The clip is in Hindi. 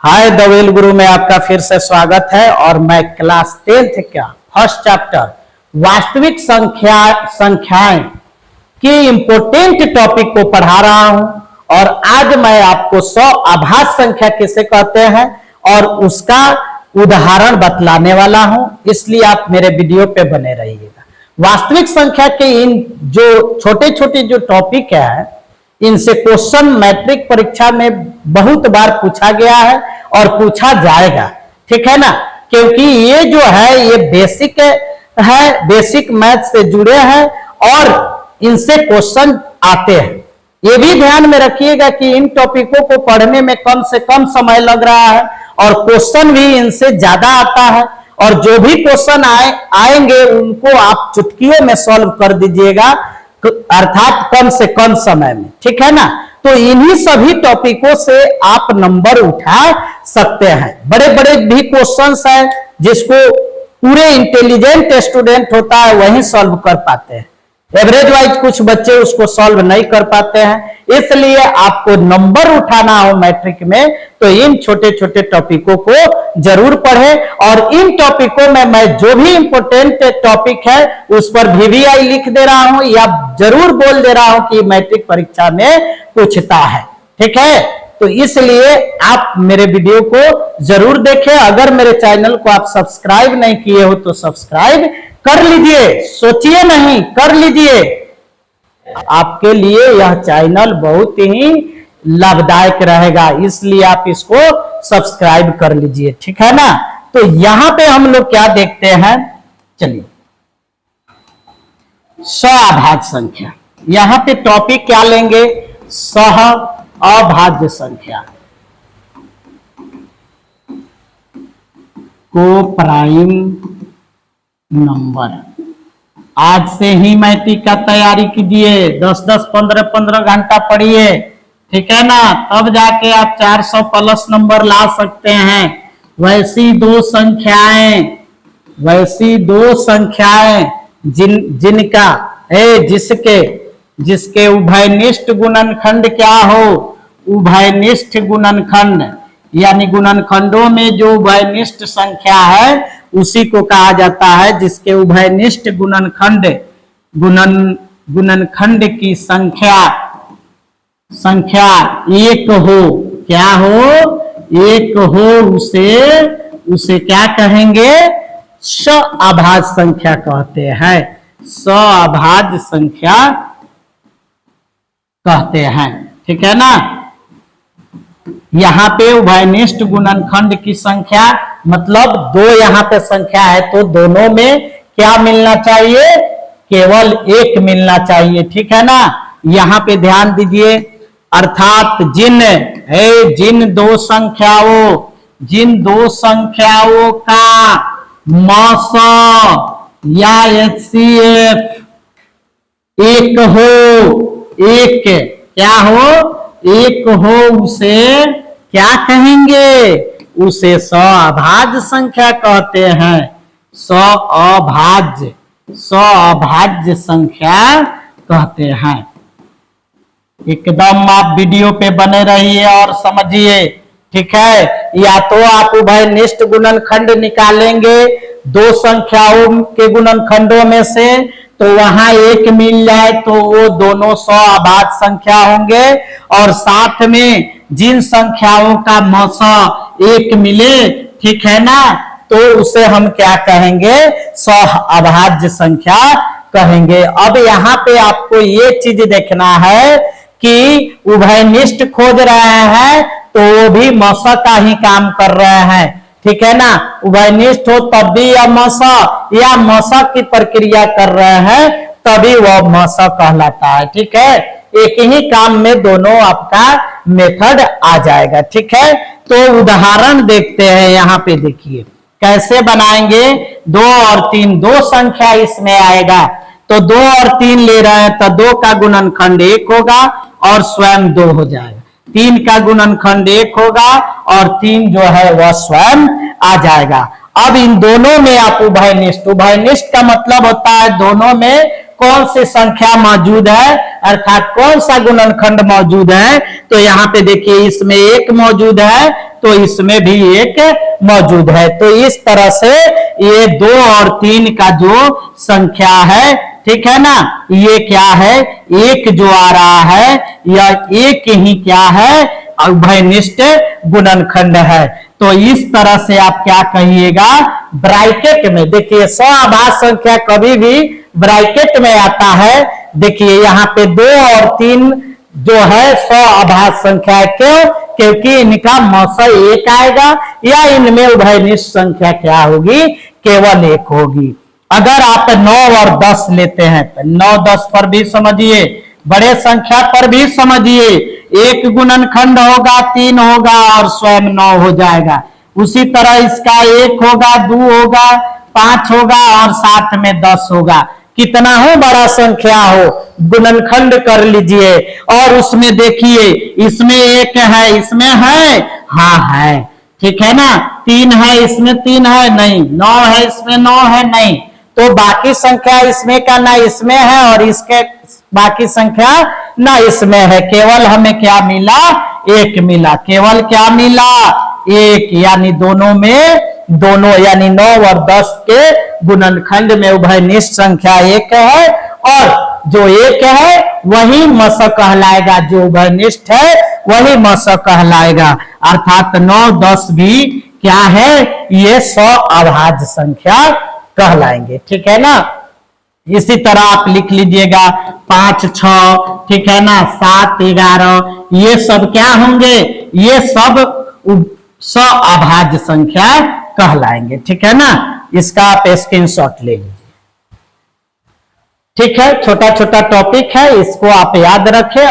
हाय दवेल गुरु में आपका फिर से स्वागत है। और मैं क्लास 10th का फर्स्ट चैप्टर वास्तविक संख्याएं के इंपोर्टेंट टॉपिक को पढ़ा रहा हूं। और आज मैं आपको 100 आभास संख्या किसे कहते हैं और उसका उदाहरण बतलाने वाला हूं, इसलिए आप मेरे वीडियो पे बने रहिएगा। वास्तविक संख्या के इन जो छोटे छोटे जो टॉपिक है, इनसे क्वेश्चन मैट्रिक परीक्षा में बहुत बार पूछा गया है और पूछा जाएगा, ठीक है ना। क्योंकि ये जो है ये बेसिक है, बेसिक मैथ से जुड़े हैं और इनसे क्वेश्चन आते हैं। ये भी ध्यान में रखिएगा कि इन टॉपिकों को पढ़ने में कम से कम समय लग रहा है और क्वेश्चन भी इनसे ज्यादा आता है। और जो भी क्वेश्चन आएंगे उनको आप चुटकियों में सॉल्व कर दीजिएगा, अर्थात कम से कम समय में, ठीक है ना। तो इन्हीं सभी टॉपिकों से आप नंबर उठा सकते हैं। बड़े बड़े भी क्वेश्चंस हैं जिसको पूरे इंटेलिजेंट स्टूडेंट होता है वही सॉल्व कर पाते हैं। एवरेज वाइज कुछ बच्चे उसको सॉल्व नहीं कर पाते हैं, इसलिए आपको नंबर उठाना हो मैट्रिक में तो इन छोटे छोटे टॉपिकों को जरूर पढ़ें। और इन टॉपिकों में मैं जो भी इंपोर्टेंट टॉपिक है उस पर VVI लिख दे रहा हूं या जरूर बोल दे रहा हूं कि मैट्रिक परीक्षा में पूछता है, ठीक है। तो इसलिए आप मेरे वीडियो को जरूर देखें। अगर मेरे चैनल को आप सब्सक्राइब नहीं किए हो तो सब्सक्राइब कर लीजिए, सोचिए नहीं, कर लीजिए। आपके लिए यह चैनल बहुत ही लाभदायक रहेगा, इसलिए आप इसको सब्सक्राइब कर लीजिए, ठीक है ना। तो यहां पे हम लोग क्या देखते हैं, चलिए 100 अभाज्य संख्या। यहां पे टॉपिक क्या लेंगे, 100 अभाज्य संख्या को प्राइम नंबर। आज से ही मैट्रिक का तैयारी कीजिए, 10-10, 15-15 घंटा पढ़िए, ठीक है ना। तब जाके आप 400 प्लस नंबर ला सकते हैं। वैसी दो संख्याएं जिनका जिसके उभयनिष्ठ गुणनखंड क्या हो, उभयनिष्ठ गुणनखंड, यानी गुणनखंडों में जो उभयनिष्ठ संख्या है उसी को कहा जाता है जिसके उभयनिष्ठ गुणनखंड की संख्या एक हो, क्या हो, एक हो, उसे क्या कहेंगे, सअभाज्य संख्या कहते हैं। सअभाज्य संख्या कहते हैं, ठीक है ना। यहाँ पे उभयनिष्ठ गुणनखंड की संख्या मतलब दो यहाँ पे संख्या है तो दोनों में क्या मिलना चाहिए, केवल एक मिलना चाहिए, ठीक है ना। यहाँ पे ध्यान दीजिए, अर्थात जिन दो संख्याओं का मस या HCF एक हो, उसे क्या कहेंगे, उसे सअभाज्य संख्या कहते हैं। सअभाज्य संख्या कहते हैं। एकदम आप वीडियो पे बने रहिए और समझिए, ठीक है। या तो आप उभयनिष्ठ गुणनखंड निकालेंगे दो संख्याओं के गुणनखंडों में से, तो वहां एक मिल जाए तो वो दोनों सअभाज्य संख्या होंगे। और साथ में जिन संख्याओं का मस एक मिले, ठीक है ना, तो उसे हम क्या कहेंगे, सअभाज्य संख्या कहेंगे। अब यहाँ पे आपको ये चीज देखना है कि उभयनिष्ठ खोज रहे हैं तो वो भी मस का ही काम कर रहे हैं, ठीक है ना। उभयनिष्ठ हो तब भी या मस की प्रक्रिया कर रहे हैं तभी वह मस कहलाता है, ठीक है। एक ही काम में दोनों आपका मेथड आ जाएगा, ठीक है। तो उदाहरण देखते हैं, यहाँ पे देखिए कैसे बनाएंगे। 2 और 3 दो संख्या इसमें आएगा, तो 2 और 3 ले रहे हैं तो 2 का गुणनखंड 1 होगा और स्वयं 2 हो जाएगा। 3 का गुणनखंड 1 होगा और 3 जो है वह स्वयं आ जाएगा। अब इन दोनों में आप उभयनिष्ठ का मतलब होता है दोनों में कौन सी संख्या मौजूद है, अर्थात कौन सा गुणनखंड मौजूद है। तो यहाँ पे देखिए इसमें 1 मौजूद है तो इसमें भी 1 मौजूद है। तो इस तरह से ये 2 और 3 का जो संख्या है, ठीक है ना, ये क्या है, 1 जो आ रहा है यह 1 ही क्या है, उभयनिष्ठ गुणनखंड है। तो इस तरह से आप क्या कहिएगा, ब्रैकेट में देखिए सआभाज्य संख्या कभी भी ब्रैकेट में आता है। देखिए यहाँ पे 2 और 3 जो है सआभाज्य संख्या है, क्यों, क्योंकि इनका मौसम 1 आएगा या इनमें उभयनिष्ठ संख्या क्या होगी, केवल 1 होगी। अगर आप 9 और 10 लेते हैं तो 9 10 पर भी समझिए, बड़े संख्या पर भी समझिए, 1 गुणनखंड होगा 3 होगा और स्वयं 9 हो जाएगा। उसी तरह इसका 1 होगा 2 होगा 5 होगा और साथ में 10 होगा। कितना हो बड़ा संख्या हो, गुणनखंड कर लीजिए। और उसमें देखिए इसमें 1 है, इसमें है, हाँ है, ठीक है ना, 3 है इसमें 3 है नहीं, 9 है इसमें 9 है नहीं। तो बाकी संख्या इसमें का ना इसमें है और इसके बाकी संख्या ना इसमें है, केवल हमें क्या मिला, 1 मिला, केवल क्या मिला, 1। यानी दोनों में, दोनों यानी 9 और 10 के गुणनखंड में उभयनिष्ठ संख्या 1 है और जो 1 है वही मस कहलाएगा, जो उभयनिष्ठ है वही मस कहलाएगा। अर्थात 9 10 भी क्या है, ये सआभाज्य संख्या कहलाएंगे, ठीक है ना। इसी तरह आप लिख लीजिएगा 5 6, ठीक है ना, 7 11, ये सब क्या होंगे, ये सब सआभाज्य संख्या कहलाएंगे, ठीक है ना। इसका आप स्क्रीनशॉट ले लीजिए, ठीक है। छोटा छोटा टॉपिक है, इसको आप याद रखें।